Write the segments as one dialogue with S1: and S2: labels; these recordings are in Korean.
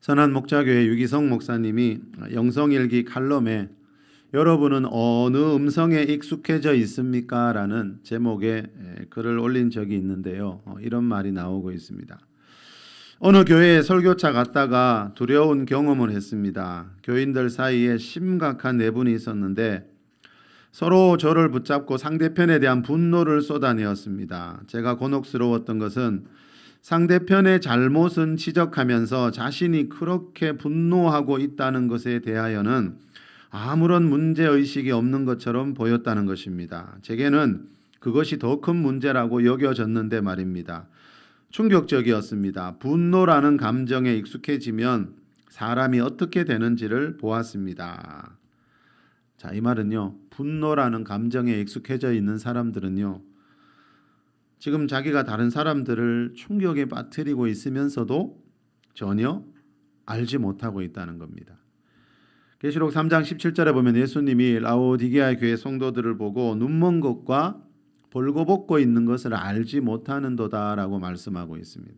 S1: 선한 목자교회 유기성 목사님이 영성일기 칼럼에 여러분은 어느 음성에 익숙해져 있습니까? 라는 제목의 글을 올린 적이 있는데요. 이런 말이 나오고 있습니다. 어느 교회에 설교차 갔다가 두려운 경험을 했습니다. 교인들 사이에 심각한 내분이 있었는데 서로 저를 붙잡고 상대편에 대한 분노를 쏟아내었습니다. 제가 곤혹스러웠던 것은 상대편의 잘못은 지적하면서 자신이 그렇게 분노하고 있다는 것에 대하여는 아무런 문제의식이 없는 것처럼 보였다는 것입니다. 제게는 그것이 더 큰 문제라고 여겨졌는데 말입니다. 충격적이었습니다. 분노라는 감정에 익숙해지면 사람이 어떻게 되는지를 보았습니다. 자, 이 말은요, 분노라는 감정에 익숙해져 있는 사람들은요, 지금 자기가 다른 사람들을 충격에 빠뜨리고 있으면서도 전혀 알지 못하고 있다는 겁니다. 계시록 3장 17절에 보면 예수님이 라오디게아 교회 성도들을 보고 눈먼 것과 벌거벗고 있는 것을 알지 못하는도다라고 말씀하고 있습니다.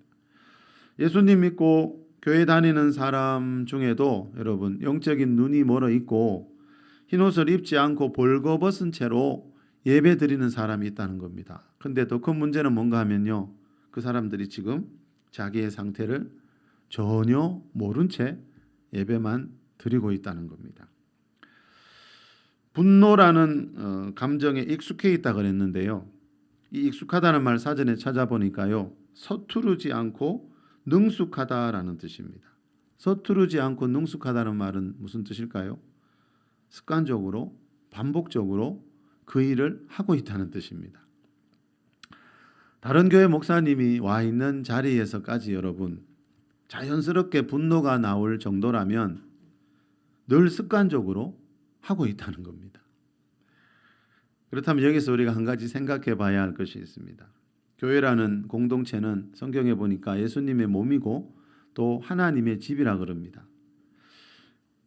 S1: 예수님 믿고 교회 다니는 사람 중에도 여러분 영적인 눈이 멀어 있고 흰옷을 입지 않고 벌거벗은 채로 예배 드리는 사람이 있다는 겁니다. 근데 더 큰 문제는 뭔가 하면요, 그 사람들이 지금 자기의 상태를 전혀 모른 채 예배만 드리고 있다는 겁니다. 분노라는 감정에 익숙해 있다 그랬는데요, 이 익숙하다는 말 사전에 찾아보니까요, 서투르지 않고 능숙하다라는 뜻입니다. 서투르지 않고 능숙하다는 말은 무슨 뜻일까요? 습관적으로 반복적으로 그 일을 하고 있다는 뜻입니다. 다른 교회 목사님이 와 있는 자리에서까지 여러분 자연스럽게 분노가 나올 정도라면 늘 습관적으로 하고 있다는 겁니다. 그렇다면 여기서 우리가 한 가지 생각해 봐야 할 것이 있습니다. 교회라는 공동체는 성경에 보니까 예수님의 몸이고 또 하나님의 집이라 그럽니다.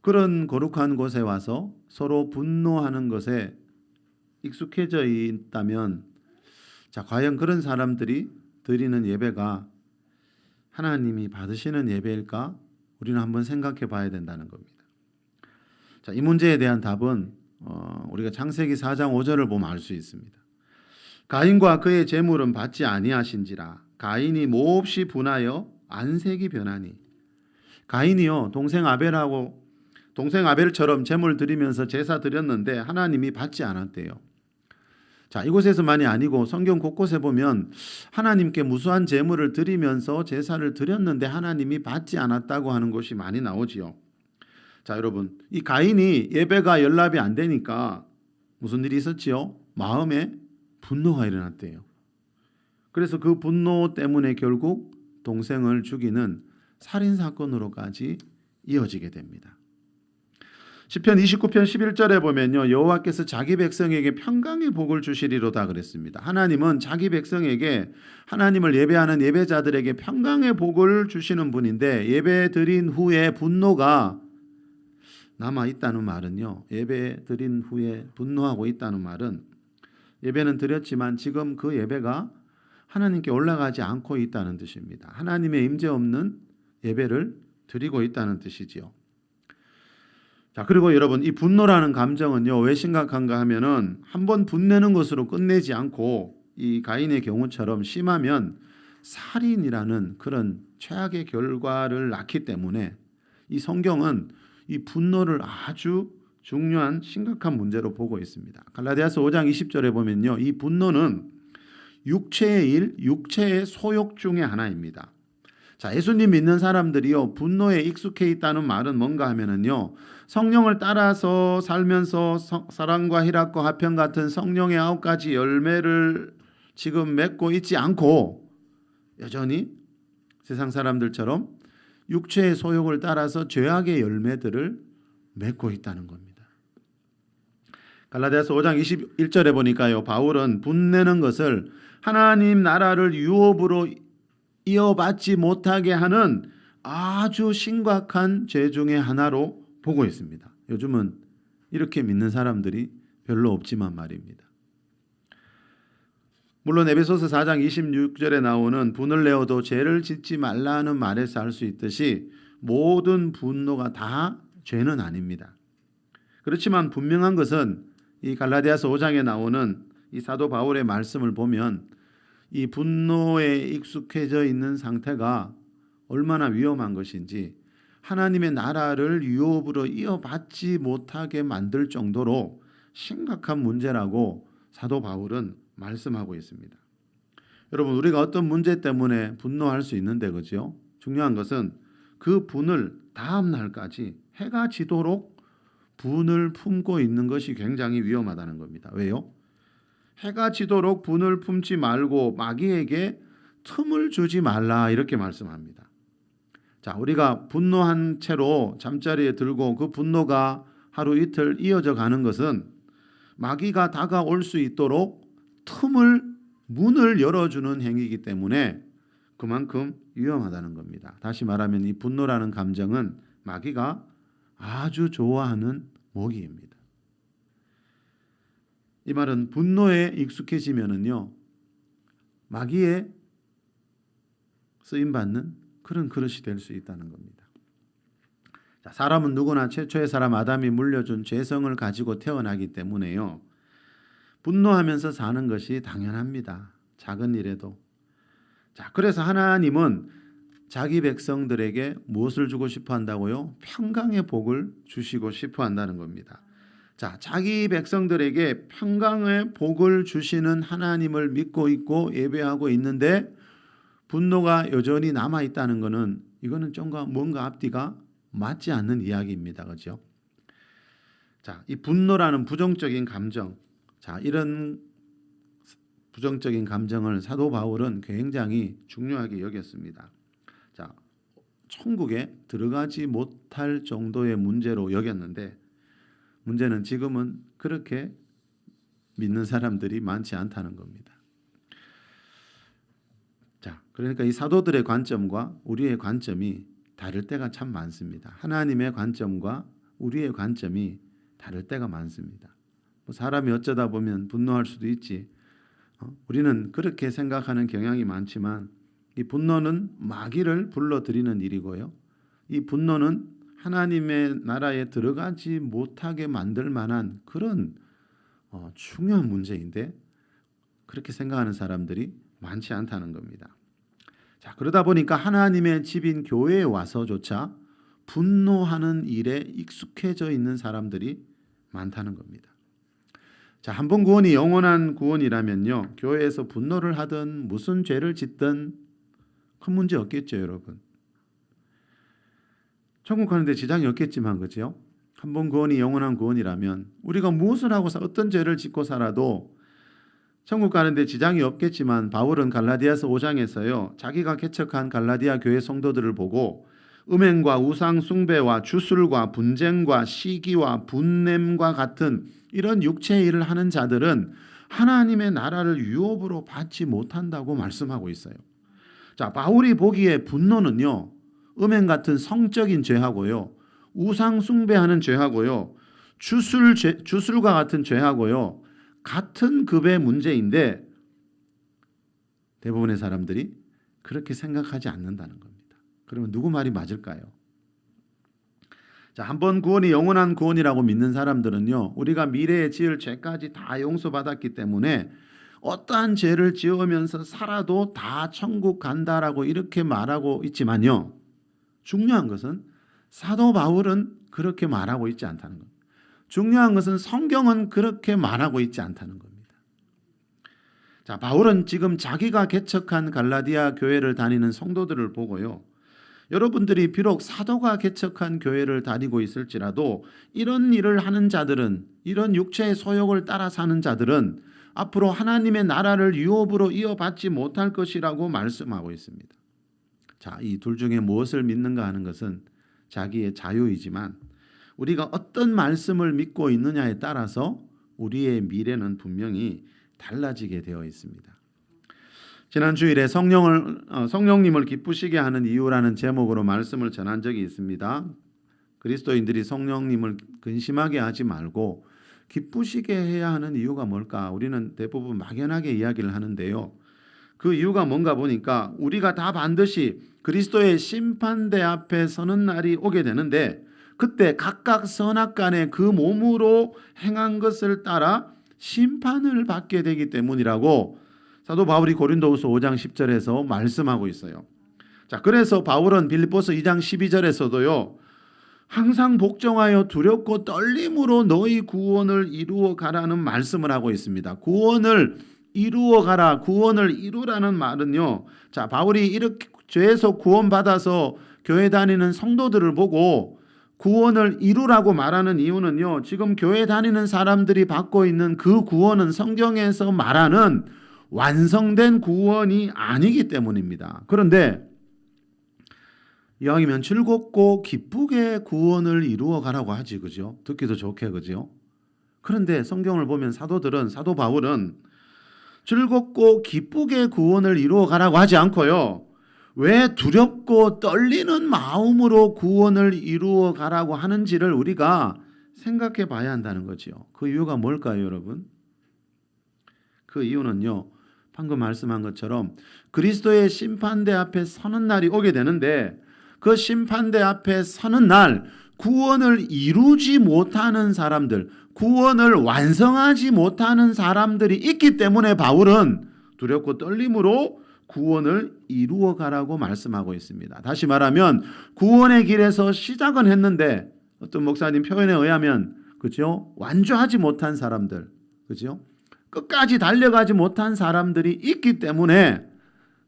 S1: 그런 거룩한 곳에 와서 서로 분노하는 것에 익숙해져 있다면, 자, 과연 그런 사람들이 드리는 예배가 하나님이 받으시는 예배일까? 우리는 한번 생각해 봐야 된다는 겁니다. 자, 이 문제에 대한 답은 우리가 창세기 4장 5절을 보면 알 수 있습니다. 가인과 그의 재물은 받지 아니하신지라 가인이 몹시 분하여 안색이 변하니. 가인이요, 동생 아벨처럼 재물 드리면서 제사 드렸는데 하나님이 받지 않았대요. 자, 이곳에서만이 아니고 성경 곳곳에 보면 하나님께 무수한 제물을 드리면서 제사를 드렸는데 하나님이 받지 않았다고 하는 곳이 많이 나오지요. 자, 여러분, 이 가인이 예배가 연락이 안 되니까 무슨 일이 있었지요? 마음에 분노가 일어났대요. 그래서 그 분노 때문에 결국 동생을 죽이는 살인사건으로까지 이어지게 됩니다. 시편 29편 11절에 보면요, 여호와께서 자기 백성에게 평강의 복을 주시리로다 그랬습니다. 하나님은 자기 백성에게, 하나님을 예배하는 예배자들에게 평강의 복을 주시는 분인데, 예배 드린 후에 분노가 남아 있다는 말은요, 예배 드린 후에 분노하고 있다는 말은 예배는 드렸지만 지금 그 예배가 하나님께 올라가지 않고 있다는 뜻입니다. 하나님의 임재 없는 예배를 드리고 있다는 뜻이지요. 자, 그리고 여러분, 이 분노라는 감정은요, 왜 심각한가 하면은 한번 분내는 것으로 끝내지 않고 이 가인의 경우처럼 심하면 살인이라는 그런 최악의 결과를 낳기 때문에 이 성경은 이 분노를 아주 중요한 심각한 문제로 보고 있습니다. 갈라디아서 5장 20절에 보면요, 이 분노는 육체의 일, 육체의 소욕 중에 하나입니다. 자, 예수님 믿는 사람들이요, 분노에 익숙해 있다는 말은 뭔가 하면은요, 성령을 따라서 살면서 사랑과 희락과 화평 같은 성령의 9가지 열매를 지금 맺고 있지 않고 여전히 세상 사람들처럼 육체의 소욕을 따라서 죄악의 열매들을 맺고 있다는 겁니다. 갈라디아서 5장 21절에 보니까요, 바울은 분내는 것을 하나님 나라를 유업으로 이어받지 못하게 하는 아주 심각한 죄 중에 하나로 보고 있습니다. 요즘은 이렇게 믿는 사람들이 별로 없지만 말입니다. 물론 에베소서 4장 26절에 나오는 분을 내어도 죄를 짓지 말라는 말에서 알 수 있듯이 모든 분노가 다 죄는 아닙니다. 그렇지만 분명한 것은 이 갈라디아서 5장에 나오는 이 사도 바울의 말씀을 보면 이 분노에 익숙해져 있는 상태가 얼마나 위험한 것인지, 하나님의 나라를 유업으로 이어받지 못하게 만들 정도로 심각한 문제라고 사도 바울은 말씀하고 있습니다. 여러분, 우리가 어떤 문제 때문에 분노할 수 있는데, 그죠? 중요한 것은 그 분을 다음 날까지 해가 지도록 분을 품고 있는 것이 굉장히 위험하다는 겁니다. 왜요? 해가 지도록 분을 품지 말고 마귀에게 틈을 주지 말라, 이렇게 말씀합니다. 자, 우리가 분노한 채로 잠자리에 들고 그 분노가 하루 이틀 이어져 가는 것은 마귀가 다가올 수 있도록 문을 열어주는 행위이기 때문에 그만큼 위험하다는 겁니다. 다시 말하면 이 분노라는 감정은 마귀가 아주 좋아하는 모기입니다. 이 말은 분노에 익숙해지면은요, 마귀에 쓰임받는 그런 그릇이 될 수 있다는 겁니다. 자, 사람은 누구나 최초의 사람 아담이 물려준 죄성을 가지고 태어나기 때문에요, 분노하면서 사는 것이 당연합니다. 작은 일에도. 자, 그래서 하나님은 자기 백성들에게 무엇을 주고 싶어 한다고요? 평강의 복을 주시고 싶어 한다는 겁니다. 자, 자기 백성들에게 평강의 복을 주시는 하나님을 믿고 있고 예배하고 있는데 분노가 여전히 남아 있다는 것은, 이거는 좀 뭔가 앞뒤가 맞지 않는 이야기입니다. 그렇죠? 자, 이 분노라는 부정적인 감정, 자, 이런 부정적인 감정을 사도 바울은 굉장히 중요하게 여겼습니다. 자, 천국에 들어가지 못할 정도의 문제로 여겼는데, 문제는 지금은 그렇게 믿는 사람들이 많지 않다는 겁니다. 자, 그러니까 이 사도들의 관점과 우리의 관점이 다를 때가 참 많습니다. 하나님의 관점과 우리의 관점이 다를 때가 많습니다. 사람이 어쩌다 보면 분노할 수도 있지. 우리는 그렇게 생각하는 경향이 많지만, 이 분노는 마귀를 불러들이는 일이고요, 이 분노는 하나님의 나라에 들어가지 못하게 만들 만한 그런 중요한 문제인데, 그렇게 생각하는 사람들이 많지 않다는 겁니다. 자, 그러다 보니까 하나님의 집인 교회에 와서조차 분노하는 일에 익숙해져 있는 사람들이 많다는 겁니다. 자, 한 번 구원이 영원한 구원이라면요, 교회에서 분노를 하든 무슨 죄를 짓든 큰 문제 없겠죠, 여러분. 천국 가는데 지장이 없겠지만, 그죠? 한 번 구원이 영원한 구원이라면 우리가 무엇을 하고 어떤 죄를 짓고 살아도 천국 가는데 지장이 없겠지만, 바울은 갈라디아서 5장에서요, 자기가 개척한 갈라디아 교회 성도들을 보고 음행과 우상 숭배와 주술과 분쟁과 시기와 분냄과 같은 이런 육체의 일을 하는 자들은 하나님의 나라를 유업으로 받지 못한다고 말씀하고 있어요. 자, 바울이 보기에 분노는요, 음행 같은 성적인 죄하고요, 우상 숭배하는 죄하고요, 주술과 같은 죄하고요, 같은 급의 문제인데 대부분의 사람들이 그렇게 생각하지 않는다는 겁니다. 그러면 누구 말이 맞을까요? 자, 한 번 구원이 영원한 구원이라고 믿는 사람들은요, 우리가 미래에 지을 죄까지 다 용서받았기 때문에 어떠한 죄를 지으면서 살아도 다 천국 간다라고 이렇게 말하고 있지만요, 중요한 것은 사도 바울은 그렇게 말하고 있지 않다는 겁니다. 중요한 것은 성경은 그렇게 말하고 있지 않다는 겁니다. 자, 바울은 지금 자기가 개척한 갈라디아 교회를 다니는 성도들을 보고요, 여러분들이 비록 사도가 개척한 교회를 다니고 있을지라도 이런 일을 하는 자들은, 이런 육체의 소욕을 따라 사는 자들은 앞으로 하나님의 나라를 유업으로 이어받지 못할 것이라고 말씀하고 있습니다. 자, 이 둘 중에 무엇을 믿는가 하는 것은 자기의 자유이지만, 우리가 어떤 말씀을 믿고 있느냐에 따라서 우리의 미래는 분명히 달라지게 되어 있습니다. 지난 주일에 성령님을 기쁘시게 하는 이유라는 제목으로 말씀을 전한 적이 있습니다. 그리스도인들이 성령님을 근심하게 하지 말고 기쁘시게 해야 하는 이유가 뭘까? 우리는 대부분 막연하게 이야기를 하는데요, 그 이유가 뭔가 보니까 우리가 다 반드시 그리스도의 심판대 앞에 서는 날이 오게 되는데 그때 각각 선악간에 그 몸으로 행한 것을 따라 심판을 받게 되기 때문이라고 사도 바울이 고린도후서 5장 10절에서 말씀하고 있어요. 자, 그래서 바울은 빌립보서 2장 12절에서도요. 항상 복종하여 두렵고 떨림으로 너희 구원을 이루어 가라는 말씀을 하고 있습니다. 구원을 이루어 가라, 구원을 이루라는 말은요. 자, 바울이 이렇게 죄에서 구원받아서 교회 다니는 성도들을 보고 구원을 이루라고 말하는 이유는요. 지금 교회 다니는 사람들이 받고 있는 그 구원은 성경에서 말하는 완성된 구원이 아니기 때문입니다. 그런데 이왕이면 즐겁고 기쁘게 구원을 이루어 가라고 하지, 그죠? 듣기도 좋게, 그죠? 그런데 성경을 보면 사도 바울은 즐겁고 기쁘게 구원을 이루어 가라고 하지 않고요. 왜 두렵고 떨리는 마음으로 구원을 이루어 가라고 하는지를 우리가 생각해 봐야 한다는 거죠. 그 이유가 뭘까요, 여러분? 그 이유는요. 방금 말씀한 것처럼 그리스도의 심판대 앞에 서는 날이 오게 되는데 그 심판대 앞에 서는 날 구원을 이루지 못하는 사람들, 구원을 완성하지 못하는 사람들이 있기 때문에 바울은 두렵고 떨림으로 구원을 이루어 가라고 말씀하고 있습니다. 다시 말하면 구원의 길에서 시작은 했는데 어떤 목사님 표현에 의하면 그죠? 완주하지 못한 사람들, 그죠? 끝까지 달려가지 못한 사람들이 있기 때문에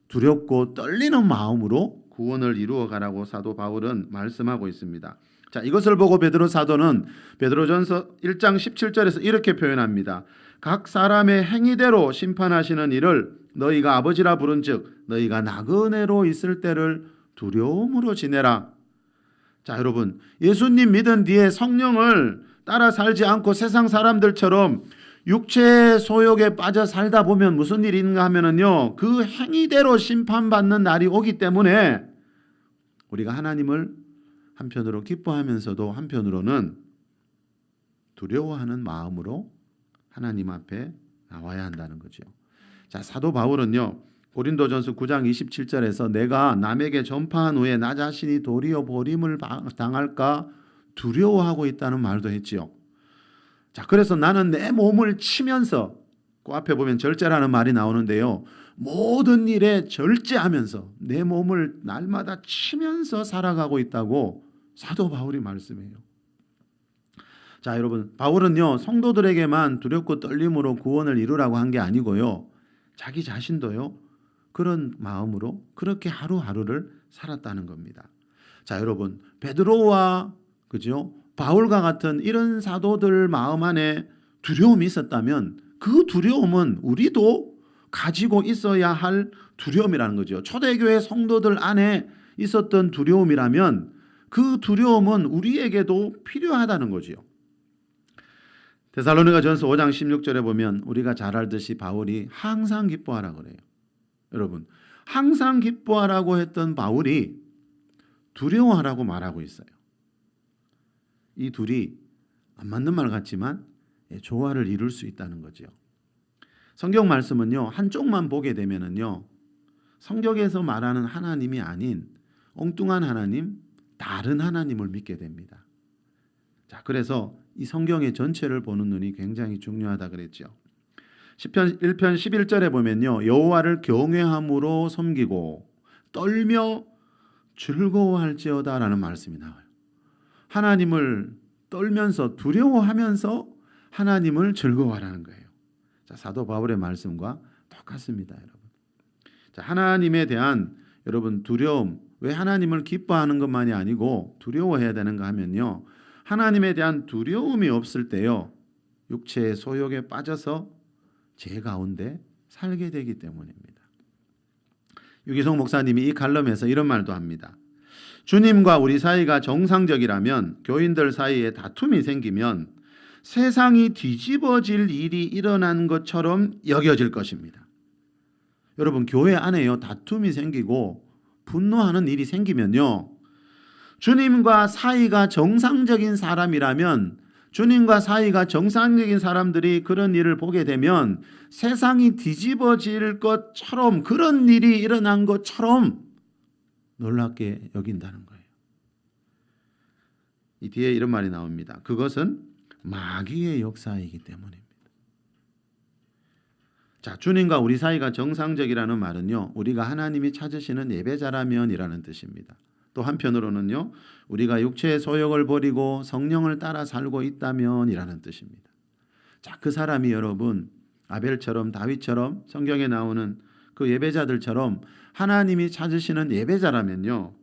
S1: 두렵고 떨리는 마음으로 구원을 이루어 가라고 사도 바울은 말씀하고 있습니다. 자, 이것을 보고 베드로 사도는 베드로전서 1장 17절에서 이렇게 표현합니다. 각 사람의 행위대로 심판하시는 이를 너희가 아버지라 부른즉 너희가 나그네로 있을 때를 두려움으로 지내라. 자, 여러분, 예수님 믿은 뒤에 성령을 따라 살지 않고 세상 사람들처럼 육체의 소욕에 빠져 살다 보면 무슨 일이 있는가 하면은요, 그 행위대로 심판받는 날이 오기 때문에 우리가 하나님을 한편으로 기뻐하면서도 한편으로는 두려워하는 마음으로 하나님 앞에 나와야 한다는 거죠. 자, 사도 바울은요, 고린도전서 9장 27절에서 내가 남에게 전파한 후에 나 자신이 도리어 버림을 당할까 두려워하고 있다는 말도 했지요. 자, 그래서 나는 내 몸을 치면서, 그 앞에 보면 절제라는 말이 나오는데요, 모든 일에 절제하면서 내 몸을 날마다 치면서 살아가고 있다고 사도 바울이 말씀해요. 자, 여러분, 바울은요 성도들에게만 두렵고 떨림으로 구원을 이루라고 한 게 아니고요, 자기 자신도요 그런 마음으로 그렇게 하루하루를 살았다는 겁니다. 자, 여러분, 베드로와 그죠? 바울과 같은 이런 사도들 마음 안에 두려움이 있었다면 그 두려움은 우리도 가지고 있어야 할 두려움이라는 거죠. 초대교회 성도들 안에 있었던 두려움이라면 그 두려움은 우리에게도 필요하다는 거지요. 데살로니가전서 5장 16절에 보면 우리가 잘 알듯이 바울이 항상 기뻐하라 그래요. 여러분, 항상 기뻐하라고 했던 바울이 두려워하라고 말하고 있어요. 이 둘이 안 맞는 말 같지만 조화를 이룰 수 있다는 거죠. 성경 말씀은요, 한쪽만 보게 되면은요, 성경에서 말하는 하나님이 아닌 엉뚱한 하나님, 다른 하나님을 믿게 됩니다. 자, 그래서 이 성경의 전체를 보는 눈이 굉장히 중요하다 그랬죠. 시편 1편 11절에 보면요, 여호와를 경외함으로 섬기고 떨며 즐거워할지어다라는 말씀이 나와요. 하나님을 떨면서 두려워하면서 하나님을 즐거워하라는 거예요. 자, 사도 바울의 말씀과 똑같습니다, 여러분. 자, 하나님에 대한 여러분 두려움, 왜 하나님을 기뻐하는 것만이 아니고 두려워해야 되는가 하면요, 하나님에 대한 두려움이 없을 때요, 육체의 소욕에 빠져서 죄 가운데 살게 되기 때문입니다. 유기성 목사님이 이 칼럼에서 이런 말도 합니다. 주님과 우리 사이가 정상적이라면 교인들 사이에 다툼이 생기면 세상이 뒤집어질 일이 일어난 것처럼 여겨질 것입니다. 여러분, 교회 안에요 다툼이 생기고 분노하는 일이 생기면요, 주님과 사이가 정상적인 사람이라면 주님과 사이가 정상적인 사람들이 그런 일을 보게 되면 세상이 뒤집어질 것처럼, 그런 일이 일어난 것처럼 놀랍게 여긴다는 거예요. 이 뒤에 이런 말이 나옵니다. 그것은 마귀의 역사이기 때문입니다. 자, 주님과 우리 사이가 정상적이라는 말은요, 우리가 하나님이 찾으시는 예배자라면이라는 뜻입니다. 또 한편으로는요, 우리가 육체의 소욕을 버리고 성령을 따라 살고 있다면이라는 뜻입니다. 자, 그 사람이 여러분 아벨처럼 다윗처럼 성경에 나오는 그 예배자들처럼 하나님이 찾으시는 예배자라면요,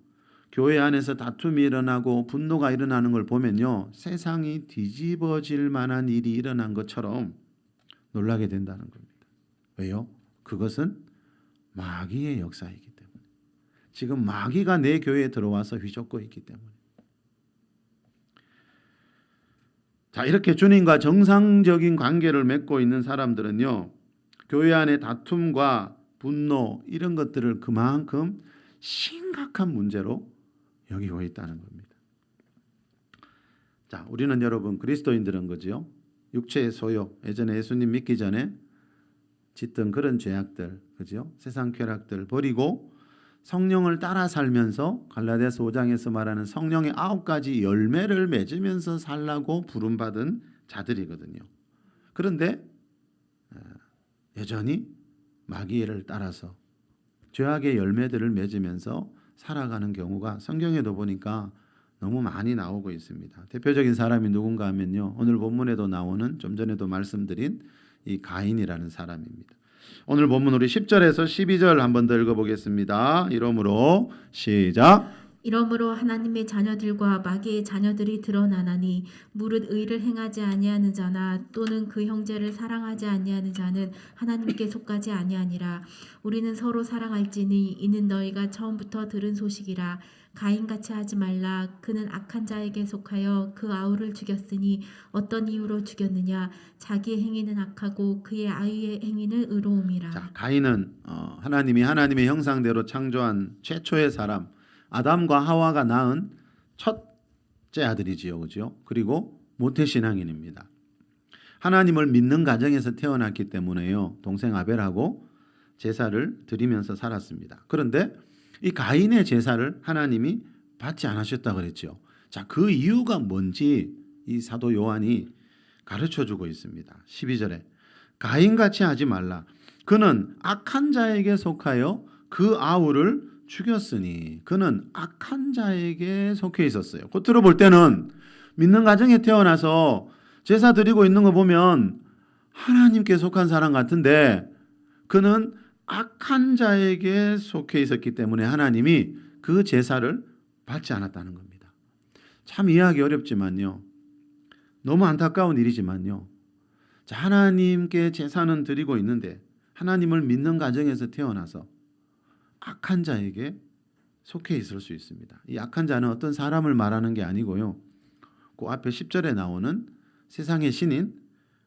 S1: 교회 안에서 다툼이 일어나고 분노가 일어나는 걸 보면요, 세상이 뒤집어질 만한 일이 일어난 것처럼 놀라게 된다는 겁니다. 왜요? 그것은 마귀의 역사이기 때문에. 지금 마귀가 내 교회에 들어와서 휘젓고 있기 때문에. 자, 이렇게 주님과 정상적인 관계를 맺고 있는 사람들은요, 교회 안의 다툼과 분노 이런 것들을 그만큼 심각한 문제로 여기고 있다는 겁니다. 자, 우리는 여러분 그리스도인들은 그죠? 육체의 소욕, 예전에 예수님 믿기 전에 짓던 그런 죄악들, 그죠? 세상 쾌락들 버리고 성령을 따라 살면서 갈라디아서 5장에서 말하는 성령의 9가지 열매를 맺으면서 살라고 부름받은 자들이거든요. 그런데 여전히 마귀를 따라서 죄악의 열매들을 맺으면서 살아가는 경우가 성경에도 보니까 너무 많이 나오고 있습니다. 대표적인 사람이 누군가 하면요, 오늘 본문에도 나오는 좀 전에도 말씀드린 이 가인이라는 사람입니다. 오늘 본문 우리 10절에서 12절 한번 더 읽어보겠습니다. 이러므로 시작.
S2: 이러므로 하나님의 자녀들과 마귀의 자녀들이 드러나나니 무릇 의를 행하지 아니하는 자나 또는 그 형제를 사랑하지 아니하는 자는 하나님께 속하지 아니하니라. 우리는 서로 사랑할지니 이는 너희가 처음부터 들은 소식이라. 가인같이 하지 말라. 그는 악한 자에게 속하여 그 아우를 죽였으니 어떤 이유로 죽였느냐. 자기의 행위는 악하고 그의 아우의 행위는 의로움이라.
S1: 자, 가인은 하나님이 하나님의 형상대로 창조한 최초의 사람, 아담과 하와가 낳은 첫째 아들이지요, 그죠? 그리고 모태신앙인입니다. 하나님을 믿는 가정에서 태어났기 때문에요, 동생 아벨하고 제사를 드리면서 살았습니다. 그런데 이 가인의 제사를 하나님이 받지 않으셨다 그랬죠. 자, 그 이유가 뭔지 이 사도 요한이 가르쳐주고 있습니다. 12절에 가인같이 하지 말라. 그는 악한 자에게 속하여 그 아우를 죽였으니. 그는 악한 자에게 속해 있었어요. 겉으로 볼 때는 믿는 가정에 태어나서 제사 드리고 있는 거 보면 하나님께 속한 사람 같은데, 그는 악한 자에게 속해 있었기 때문에 하나님이 그 제사를 받지 않았다는 겁니다. 참 이해하기 어렵지만요, 너무 안타까운 일이지만요, 자, 하나님께 제사는 드리고 있는데 하나님을 믿는 가정에서 태어나서 악한 자에게 속해 있을 수 있습니다. 이 악한 자는 어떤 사람을 말하는 게 아니고요, 그 앞에 10절에 나오는 세상의 신인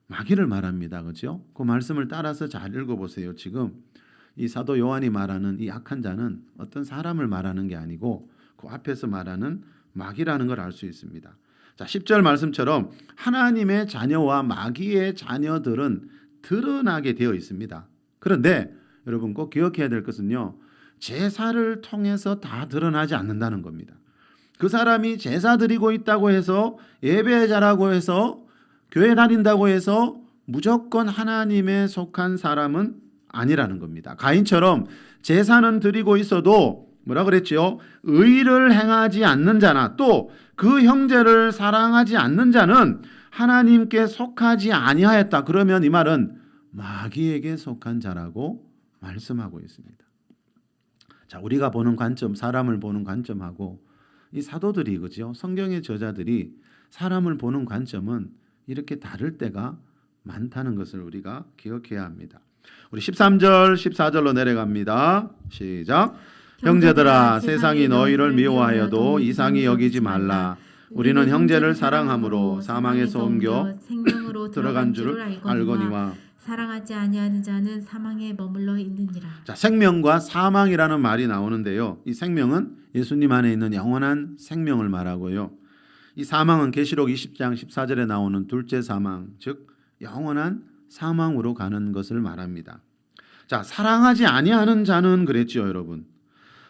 S1: 마귀를 말합니다. 그렇죠? 그 말씀을 따라서 잘 읽어보세요. 지금 이 사도 요한이 말하는 이 악한 자는 어떤 사람을 말하는 게 아니고 그 앞에서 말하는 마귀라는 걸 알 수 있습니다. 자, 10절 말씀처럼 하나님의 자녀와 마귀의 자녀들은 드러나게 되어 있습니다. 그런데 여러분 꼭 기억해야 될 것은요, 제사를 통해서 다 드러나지 않는다는 겁니다. 그 사람이 제사 드리고 있다고 해서, 예배자라고 해서, 교회 다닌다고 해서 무조건 하나님에 속한 사람은 아니라는 겁니다. 가인처럼 제사는 드리고 있어도 뭐라 그랬지요? 의를 행하지 않는 자나 또 그 형제를 사랑하지 않는 자는 하나님께 속하지 아니하였다. 그러면 이 말은 마귀에게 속한 자라고 말씀하고 있습니다. 자, 우리가 보는 관점, 사람을 보는 관점하고 이 사도들이, 그죠? 성경의 저자들이 사람을 보는 관점은 이렇게 다를 때가 많다는 것을 우리가 기억해야 합니다. 우리 13절, 14절로 내려갑니다. 시작. 형제들아, 세상이 너희를 미워하여도 이상히 여기지 말라. 우리는 형제를 사랑함으로 사망에서 옮겨
S2: 생명으로
S1: 들어간 줄 알거니와.
S2: 사랑하지 아니하는 자는 사망에 머물러 있느니라.
S1: 자, 생명과 사망이라는 말이 나오는데요, 이 생명은 예수님 안에 있는 영원한 생명을 말하고요, 이 사망은 계시록 20장 14절에 나오는 둘째 사망, 즉 영원한 사망으로 가는 것을 말합니다. 자, 사랑하지 아니하는 자는 그랬지요, 여러분.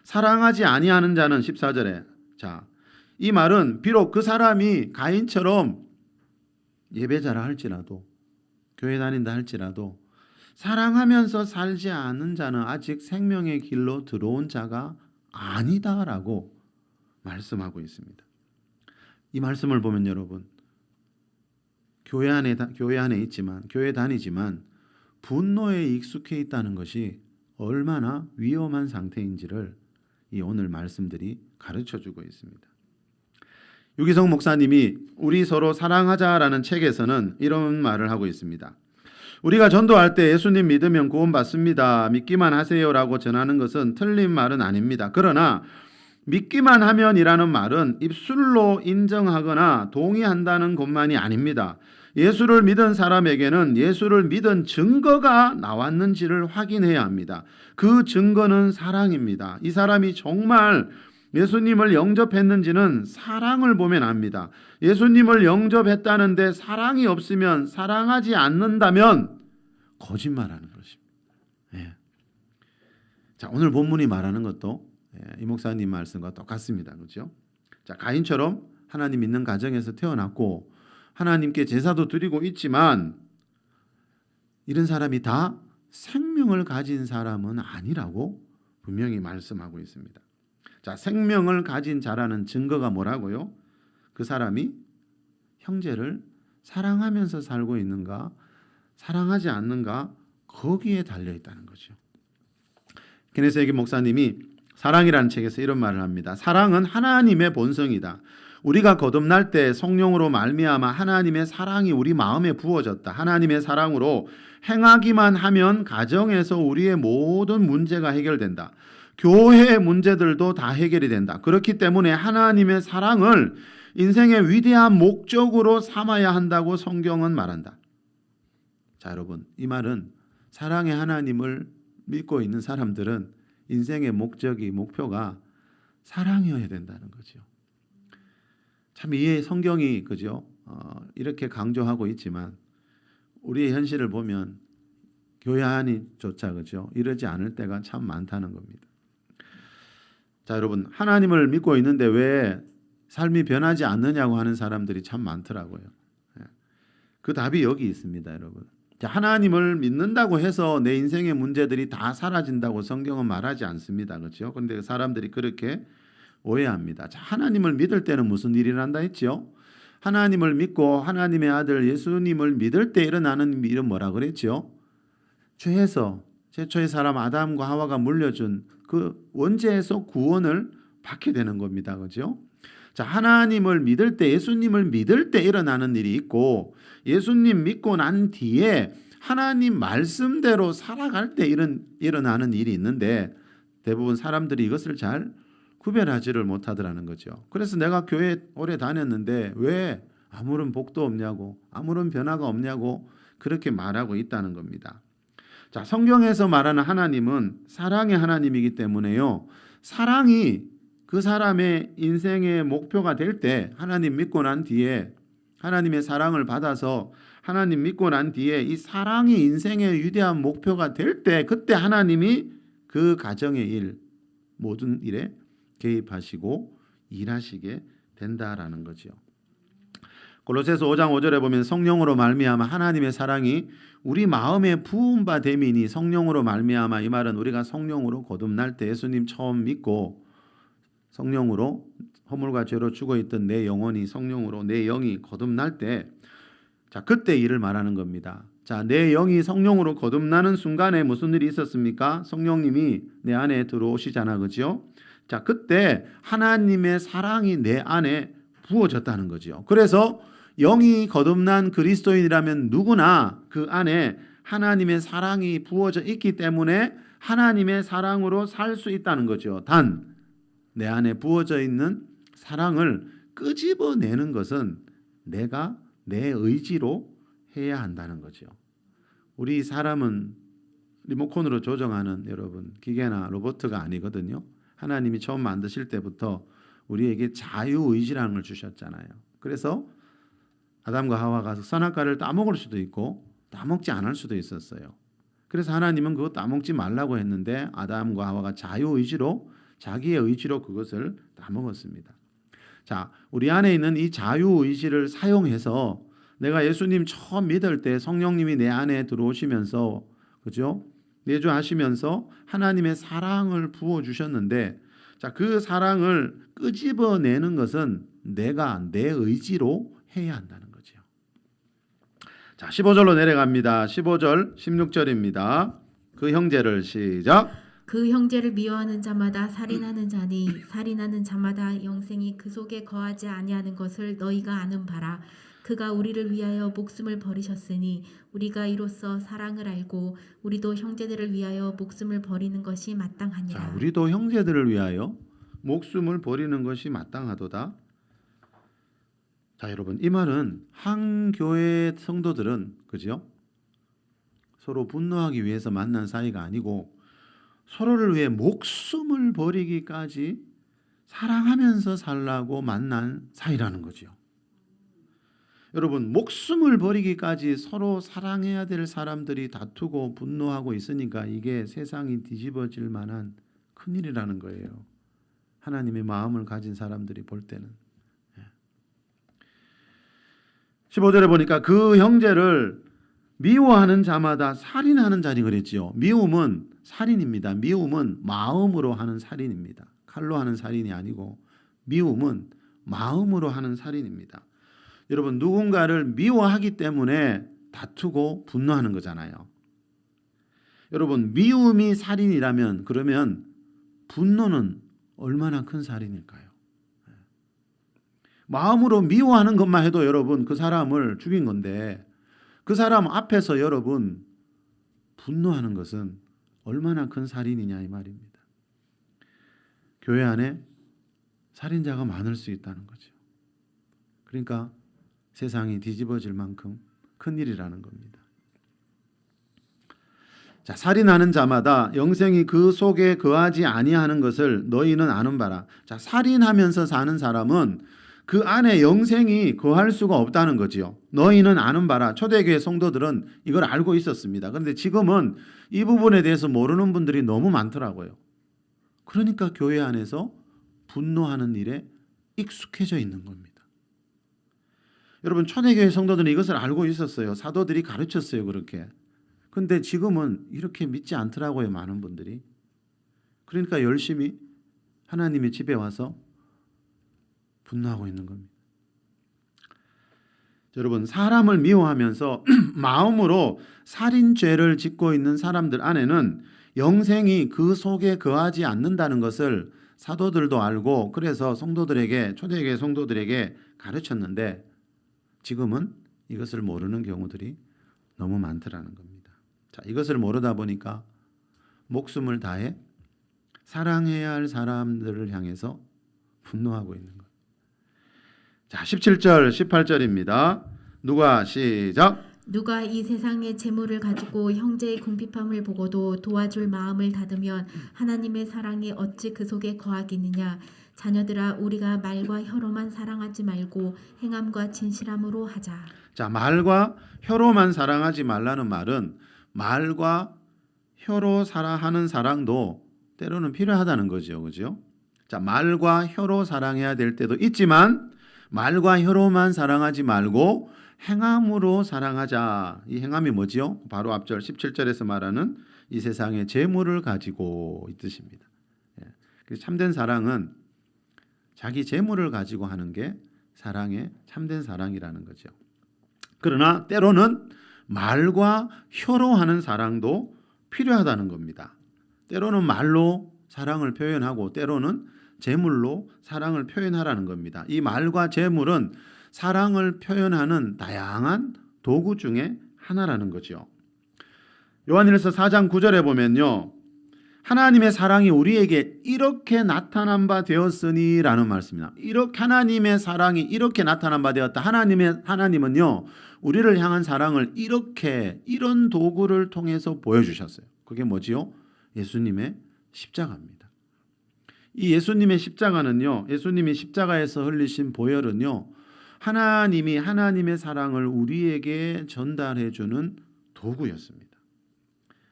S1: 사랑하지 아니하는 자는 14절에, 자, 이 말은 비록 그 사람이 가인처럼 예배자라 할지라도, 교회 다닌다 할지라도 사랑하면서 살지 않는 자는 아직 생명의 길로 들어온 자가 아니다라고 말씀하고 있습니다. 이 말씀을 보면 여러분, 교회 안에 있지만, 교회 다니지만 분노에 익숙해 있다는 것이 얼마나 위험한 상태인지를 이 오늘 말씀들이 가르쳐주고 있습니다. 유기성 목사님이 우리 서로 사랑하자라는 책에서는 이런 말을 하고 있습니다. 우리가 전도할 때 예수님 믿으면 구원받습니다, 믿기만 하세요라고 전하는 것은 틀린 말은 아닙니다. 그러나 믿기만 하면이라는 말은 입술로 인정하거나 동의한다는 것만이 아닙니다. 예수를 믿은 사람에게는 예수를 믿은 증거가 나왔는지를 확인해야 합니다. 그 증거는 사랑입니다. 이 사람이 정말 예수님을 영접했는지는 사랑을 보면 압니다. 예수님을 영접했다는데 사랑이 없으면, 사랑하지 않는다면 거짓말하는 것입니다. 예. 자, 오늘 본문이 말하는 것도 이 목사님 말씀과 똑같습니다. 그렇죠? 자, 가인처럼 하나님 믿는 가정에서 태어났고 하나님께 제사도 드리고 있지만 이런 사람이 다 생명을 가진 사람은 아니라고 분명히 말씀하고 있습니다. 자, 생명을 가진 자라는 증거가 뭐라고요? 그 사람이 형제를 사랑하면서 살고 있는가, 사랑하지 않는가, 거기에 달려 있다는 거죠. 케네스 목사님이 사랑이라는 책에서 이런 말을 합니다. 사랑은 하나님의 본성이다. 우리가 거듭날 때 성령으로 말미암아 하나님의 사랑이 우리 마음에 부어졌다. 하나님의 사랑으로 행하기만 하면 가정에서 우리의 모든 문제가 해결된다. 교회의 문제들도 다 해결이 된다. 그렇기 때문에 하나님의 사랑을 인생의 위대한 목적으로 삼아야 한다고 성경은 말한다. 자, 여러분, 이 말은 사랑의 하나님을 믿고 있는 사람들은 인생의 목표가 사랑이어야 된다는 거죠. 참 이 성경이 그죠? 이렇게 강조하고 있지만 우리의 현실을 보면 교회 안이조차 그죠? 이러지 않을 때가 참 많다는 겁니다. 자, 여러분, 하나님을 믿고 있는데 왜 삶이 변하지 않느냐고 하는 사람들이 참 많더라고요. 그 답이 여기 있습니다, 여러분. 하나님을 믿는다고 해서 내 인생의 문제들이 다 사라진다고 성경은 말하지 않습니다. 그렇죠? 그런데 사람들이 그렇게 오해합니다. 자, 하나님을 믿을 때는 무슨 일이 난다 했죠? 하나님을 믿고 하나님의 아들 예수님을 믿을 때 일어나는 일은 뭐라 그랬죠? 죄에서, 최초의 사람 아담과 하와가 물려준 그 원죄에서 구원을 받게 되는 겁니다. 그렇죠? 자, 하나님을 믿을 때, 예수님을 믿을 때 일어나는 일이 있고, 예수님 믿고 난 뒤에 하나님 말씀대로 살아갈 때 일어나는 일이 있는데 대부분 사람들이 이것을 잘 구별하지를 못하더라는 거죠. 그래서 내가 교회 오래 다녔는데 왜 아무런 복도 없냐고, 아무런 변화가 없냐고 그렇게 말하고 있다는 겁니다. 자, 성경에서 말하는 하나님은 사랑의 하나님이기 때문에요. 사랑이 그 사람의 인생의 목표가 될 때, 하나님 믿고 난 뒤에 하나님의 사랑을 받아서 하나님 믿고 난 뒤에 이 사랑이 인생의 위대한 목표가 될 때, 그때 하나님이 그 가정의 일, 모든 일에 개입하시고 일하시게 된다라는 거죠. 골로새서 5장 5절에 보면 성령으로 말미암아 하나님의 사랑이 우리 마음에 부은 바 됨이니, 성령으로 말미암아 이 말은 우리가 성령으로 거듭날 때 예수님 처음 믿고 성령으로 허물과 죄로 죽어있던 내 영혼이 성령으로 내 영이 거듭날 때, 자, 그때 일을 말하는 겁니다. 자, 내 영이 성령으로 거듭나는 순간에 무슨 일이 있었습니까? 성령님이 내 안에 들어오시잖아, 그죠? 자, 그때 하나님의 사랑이 내 안에 부어졌다는 거죠. 그래서 영이 거듭난 그리스도인이라면 누구나 그 안에 하나님의 사랑이 부어져 있기 때문에 하나님의 사랑으로 살 수 있다는 거죠. 단, 내 안에 부어져 있는 사랑을 끄집어내는 것은 내가 내 의지로 해야 한다는 거죠. 우리 사람은 리모컨으로 조정하는 여러분 기계나 로봇가 아니거든요. 하나님이 처음 만드실 때부터 우리에게 자유의지라는 걸 주셨잖아요. 그래서 아담과 하와가 선악과를 따먹을 수도 있고 따먹지 않을 수도 있었어요. 그래서 하나님은 그거 따먹지 말라고 했는데 아담과 하와가 자유의지로 자기의 의지로 그것을 따먹었습니다. 자, 우리 안에 있는 이 자유의지를 사용해서 내가 예수님 처음 믿을 때 성령님이 내 안에 들어오시면서 그죠? 내주하시면서 하나님의 사랑을 부어 주셨는데 자, 그 사랑을 끄집어내는 것은 내가 내 의지로 해야 한다는 거죠. 자, 15절로 내려갑니다. 15절, 16절입니다. 그 형제를 시작.
S2: 그 형제를 미워하는 자마다 살인하는 자니 살인하는 자마다 영생이 그 속에 거하지 아니하는 것을 너희가 아는 바라. 그가 우리를 위하여 목숨을 버리셨으니 우리가 이로써 사랑을 알고 우리도 형제들을 위하여 목숨을 버리는 것이 마땅하니라.
S1: 자, 우리도 형제들을 위하여 목숨을 버리는 것이 마땅하도다. 자, 여러분, 이 말은 한 교회 성도들은 그죠? 서로 분노하기 위해서 만난 사이가 아니고 서로를 위해 목숨을 버리기까지 사랑하면서 살라고 만난 사이라는 거죠. 여러분, 목숨을 버리기까지 서로 사랑해야 될 사람들이 다투고 분노하고 있으니까 이게 세상이 뒤집어질 만한 큰일이라는 거예요. 하나님의 마음을 가진 사람들이 볼 때는. 15절에 보니까 그 형제를 미워하는 자마다 살인하는 자니 그랬지요. 미움은 살인입니다. 미움은 마음으로 하는 살인입니다. 칼로 하는 살인이 아니고 미움은 마음으로 하는 살인입니다. 여러분, 누군가를 미워하기 때문에 다투고 분노하는 거잖아요. 여러분, 미움이 살인이라면 그러면 분노는 얼마나 큰 살인일까요? 마음으로 미워하는 것만 해도 여러분 그 사람을 죽인 건데 그 사람 앞에서 여러분 분노하는 것은 얼마나 큰 살인이냐 이 말입니다. 교회 안에 살인자가 많을 수 있다는 거죠. 그러니까 세상이 뒤집어질 만큼 큰일이라는 겁니다. 자, 살인하는 자마다 영생이 그 속에 거하지 아니하는 것을 너희는 아는 바라. 자, 살인하면서 사는 사람은 그 안에 영생이 거할 수가 없다는 거지요. 너희는 아는 바라. 초대교회 성도들은 이걸 알고 있었습니다. 그런데 지금은 이 부분에 대해서 모르는 분들이 너무 많더라고요. 그러니까 교회 안에서 분노하는 일에 익숙해져 있는 겁니다. 여러분, 초대교회 성도들은 이것을 알고 있었어요. 사도들이 가르쳤어요, 그렇게. 근데 지금은 이렇게 믿지 않더라고요, 많은 분들이. 그러니까 열심히 하나님의 집에 와서 분노하고 있는 겁니다. 여러분, 사람을 미워하면서 마음으로 살인죄를 짓고 있는 사람들 안에는 영생이 그 속에 거하지 않는다는 것을 사도들도 알고 그래서 성도들에게, 초대교회 성도들에게 가르쳤는데 지금은 이것을 모르는 경우들이 너무 많더라는 겁니다. 자, 이것을 모르다 보니까 목숨을 다해 사랑해야 할 사람들을 향해서 분노하고 있는 것. 자, 17절, 18절입니다. 누가 시작.
S2: 누가 이 세상의 재물을 가지고 형제의 궁핍함을 보고도 도와줄 마음을 닫으면 하나님의 사랑이 어찌 그 속에 거하겠느냐. 자녀들아, 우리가 말과 혀로만 사랑하지 말고 행함과 진실함으로 하자.
S1: 자, 말과 혀로만 사랑하지 말라는 말은 말과 혀로 하는 사랑도 때로는 필요하다는 거죠. 그죠? 자, 말과 혀로 사랑해야 될 때도 있지만 말과 혀로만 사랑하지 말고 행함으로 사랑하자. 이 행함이 뭐지요? 바로 앞절 17절에서 말하는 이 세상의 재물을 가지고 이 뜻입니다. 그래서 참된 사랑은 자기 재물을 가지고 하는 게 사랑의 참된 사랑이라는 거죠. 그러나 때로는 말과 혀로 하는 사랑도 필요하다는 겁니다. 때로는 말로 사랑을 표현하고 때로는 재물로 사랑을 표현하라는 겁니다. 이 말과 재물은 사랑을 표현하는 다양한 도구 중에 하나라는 거죠. 요한일서 4장 9절에 보면요, 하나님의 사랑이 우리에게 이렇게 나타난 바 되었으니 라는 말씀입니다. 이렇게 하나님의 사랑이 이렇게 나타난 바 되었다. 하나님은요, 우리를 향한 사랑을 이런 도구를 통해서 보여주셨어요. 그게 뭐지요? 예수님의 십자가입니다. 이 예수님의 십자가는요, 예수님이 십자가에서 흘리신 보혈은요, 하나님이 하나님의 사랑을 우리에게 전달해 주는 도구였습니다.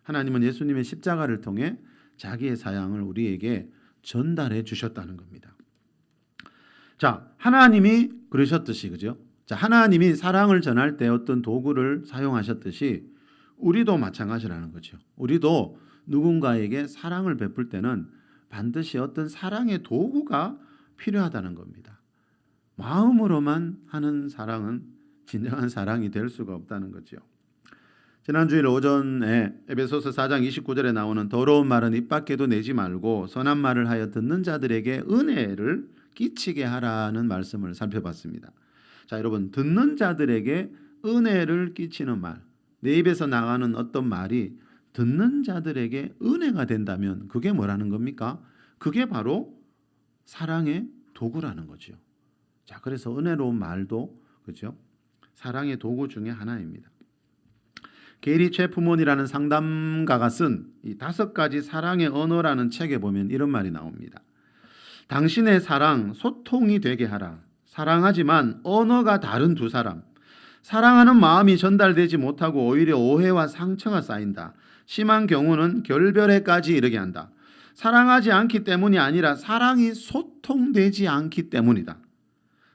S1: 하나님은 예수님의 십자가를 통해 자기의 사랑을 우리에게 전달해 주셨다는 겁니다. 자, 하나님이 그러셨듯이, 그죠? 자, 하나님이 사랑을 전할 때 어떤 도구를 사용하셨듯이 우리도 마찬가지라는 거죠. 우리도 누군가에게 사랑을 베풀 때는 반드시 어떤 사랑의 도구가 필요하다는 겁니다. 마음으로만 하는 사랑은 진정한 사랑이 될 수가 없다는 거죠. 지난주일 오전에 에베소서 4장 29절에 나오는 더러운 말은 입 밖에도 내지 말고 선한 말을 하여 듣는 자들에게 은혜를 끼치게 하라는 말씀을 살펴봤습니다. 자, 여러분, 듣는 자들에게 은혜를 끼치는 말, 내 입에서 나가는 어떤 말이 듣는 자들에게 은혜가 된다면 그게 뭐라는 겁니까? 그게 바로 사랑의 도구라는 거죠. 자, 그래서 은혜로운 말도, 그죠? 사랑의 도구 중에 하나입니다. 게리 체프몬이라는 상담가가 쓴 이 5가지 사랑의 언어라는 책에 보면 이런 말이 나옵니다. 당신의 사랑, 소통이 되게 하라. 사랑하지만 언어가 다른 두 사람. 사랑하는 마음이 전달되지 못하고 오히려 오해와 상처가 쌓인다. 심한 경우는 결별에까지 이르게 한다. 사랑하지 않기 때문이 아니라 사랑이 소통되지 않기 때문이다.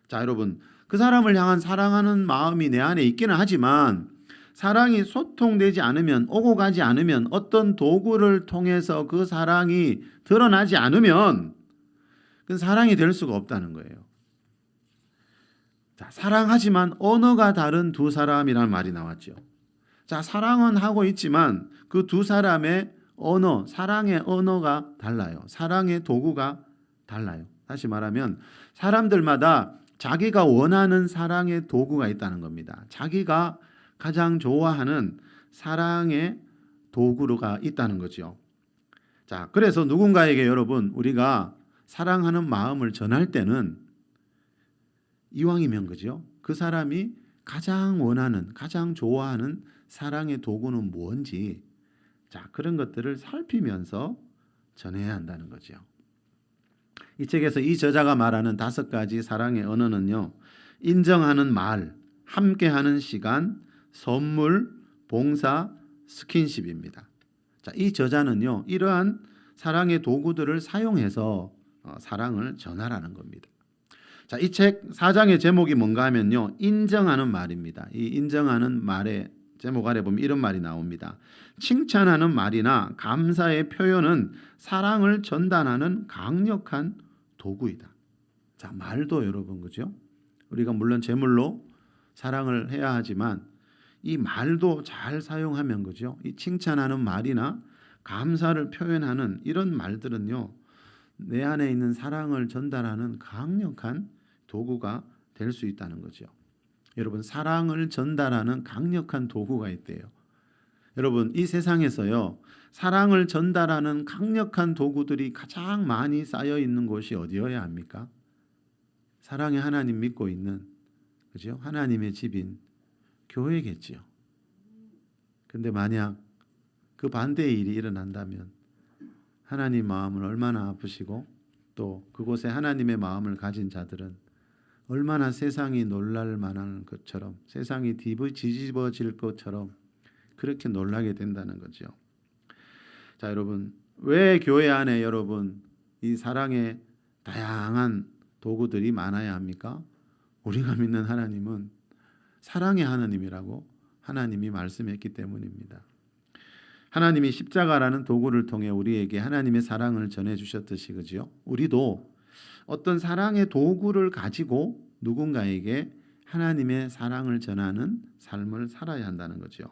S1: 자, 여러분, 그 사람을 향한 사랑하는 마음이 내 안에 있기는 하지만 사랑이 소통되지 않으면, 오고 가지 않으면, 어떤 도구를 통해서 그 사랑이 드러나지 않으면 그건 사랑이 될 수가 없다는 거예요. 자, 사랑하지만 언어가 다른 두 사람이라는 말이 나왔죠. 자, 사랑은 하고 있지만 그 두 사람의 언어, 사랑의 언어가 달라요. 사랑의 도구가 달라요. 다시 말하면 사람들마다 자기가 원하는 사랑의 도구가 있다는 겁니다. 자기가 가장 좋아하는 사랑의 도구가 있다는 거죠. 자, 그래서 누군가에게 여러분, 우리가 사랑하는 마음을 전할 때는 이왕이면, 그죠? 그 사람이 가장 원하는, 가장 좋아하는 사랑의 도구는 뭔지, 자, 그런 것들을 살피면서 전해야 한다는 거죠. 이 책에서 이 저자가 말하는 5가지 사랑의 언어는요, 인정하는 말, 함께하는 시간, 선물, 봉사, 스킨십입니다. 자, 이 저자는요, 이러한 사랑의 도구들을 사용해서 사랑을 전하라는 겁니다. 자, 이 책 4장의 제목이 뭔가 하면요, 인정하는 말입니다. 이 인정하는 말의 제목 아래 보면 이런 말이 나옵니다. 칭찬하는 말이나 감사의 표현은 사랑을 전달하는 강력한 도구이다. 자, 말도 여러분, 그죠? 우리가 물론 제물로 사랑을 해야 하지만 이 말도 잘 사용하면, 그죠? 이 칭찬하는 말이나 감사를 표현하는 이런 말들은요, 내 안에 있는 사랑을 전달하는 강력한 도구가 될 수 있다는 거죠. 여러분, 사랑을 전달하는 강력한 도구가 있대요. 여러분, 이 세상에서요, 사랑을 전달하는 강력한 도구들이 가장 많이 쌓여 있는 곳이 어디여야 합니까? 사랑의 하나님 믿고 있는, 그죠? 하나님의 집인 교회겠지요. 근데 만약 그 반대의 일이 일어난다면 하나님 마음은 얼마나 아프시고 또 그곳에 하나님의 마음을 가진 자들은 얼마나 세상이 놀랄 만한 것처럼, 세상이 뒤집어질 것처럼 그렇게 놀라게 된다는 거죠. 자, 여러분, 왜 교회 안에 여러분 이 사랑의 다양한 도구들이 많아야 합니까? 우리가 믿는 하나님은 사랑의 하나님이라고 하나님이 말씀했기 때문입니다. 하나님이 십자가라는 도구를 통해 우리에게 하나님의 사랑을 전해 주셨듯이, 그죠? 우리도 어떤 사랑의 도구를 가지고 누군가에게 하나님의 사랑을 전하는 삶을 살아야 한다는 거죠.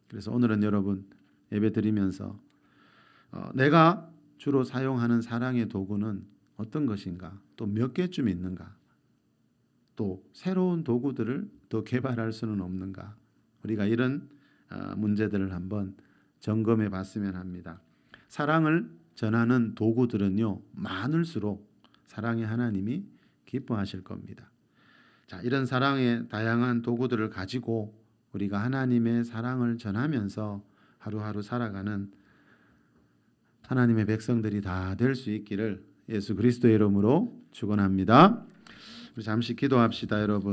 S1: 그래서 오늘은 여러분 예배 드리면서 내가 주로 사용하는 사랑의 도구는 어떤 것인가, 또 몇 개쯤 있는가, 또 새로운 도구들을 더 개발할 수는 없는가, 우리가 이런 문제들을 한번 점검해 봤으면 합니다. 사랑을 전하는 도구들은요, 많을수록 사랑의 하나님이 기뻐하실 겁니다. 자, 이런 사랑의 다양한 도구들을 가지고 우리가 하나님의 사랑을 전하면서 하루하루 살아가는 하나님의 백성들이 다 될 수 있기를 예수 그리스도의 이름으로 축원합니다. 우리 잠시 기도합시다, 여러분.